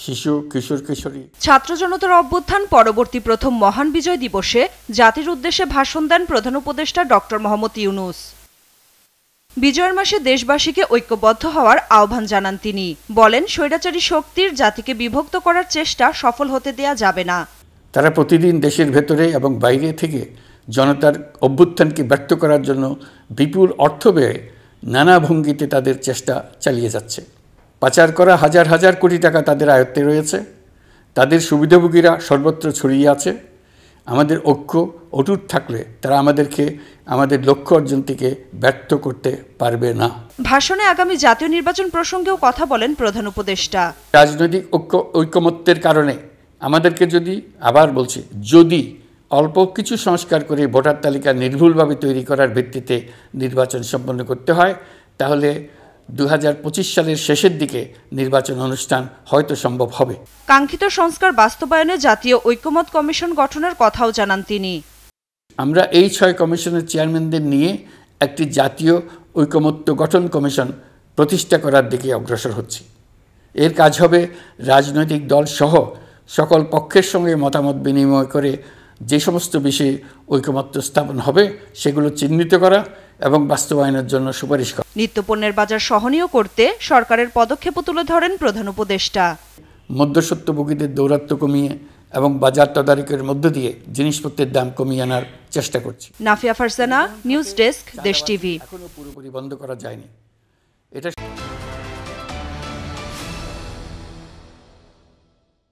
শিশু কিশোর কিশোরী। ছাত্র জনতার অভ্যুত্থান পরবর্তী প্রথম মহান বিজয় দিবসে জাতির উদ্দেশ্যে ভাষণ দেন প্রধান উপদেষ্টা ডক্টর মোহাম্মদ ইউনূস। বিজয়ের মাসে দেশবাসীকে ঐক্যবদ্ধ হওয়ার আহ্বান জানান তিনি। বলেন, স্বৈরাচারী শক্তির জাতিকে বিভক্ত করার চেষ্টা সফল হতে দেয়া যাবে না। তারা প্রতিদিন দেশের ভেতরে এবং বাইরে থেকে জনতার অভ্যুত্থানকে ব্যর্থ করার জন্য বিপুল অর্থ ব্যয়ে নানা ভঙ্গিতে তাদের চেষ্টা চালিয়ে যাচ্ছে। পাচার করা হাজার হাজার কোটি টাকা তাদের আয়ত্তে রয়েছে। তাদের সুবিধাভোগীরা সর্বত্র ছড়িয়ে আছে। আমাদের ঐক্য অটুট থাকলে তারা আমাদেরকে আমাদের লক্ষ্য অর্জন থেকে ব্যর্থ করতে পারবে না। ভাষণে আগামী জাতীয় নির্বাচন প্রসঙ্গেও কথা বলেন প্রধান উপদেষ্টা। রাজনৈতিক ঐকমত্যের কারণে আমাদেরকে আবার বলছি, যদি অল্প কিছু সংস্কার করে ভোটার তালিকা নির্ভুলভাবে তৈরি করার ভিত্তিতে নির্বাচন সম্পন্ন করতে হয়, তাহলে 2025 সালের শেষের দিকে নির্বাচন অনুষ্ঠান হয়তো সম্ভব হবে। কাঙ্ক্ষিত সংস্কার বাস্তবায়নে জাতীয় ঐকমত্য কমিশন গঠনের কথাও জানান তিনি। আমরা এই 6 কমিশনের চেয়ারম্যানদের নিয়ে একটি জাতীয় ঐকমত্য গঠন কমিশন প্রতিষ্ঠা করার দিকে অগ্রসর হচ্ছি। এর কাজ হবে রাজনৈতিক দল সহ সকল পক্ষের সঙ্গে মতামত বিনিময় করে যে সমস্ত বিষয়ে ঐকমত্য স্থাপন হবে সেগুলো চিহ্নিত করা এবং বাস্তবায়নের জন্য সুপারিশ করা। নিত্যপণ্যের বাজার সহনীয় করতে সরকারের পদক্ষেপও তুলে ধরেন প্রধান উপদেষ্টা। মধ্যস্বত্বভোগীদের দৌরাত্ম্য কমিয়ে এবং বাজার তদারকির মধ্য দিয়ে জিনিসপত্রের দাম কমিয়ে আনার চেষ্টা করছি। নাফিয়া ফারজানা, নিউজ ডেস্ক, দেশ টিভি। এখনো পুরোপুরি বন্ধ করা যায়নি। এটা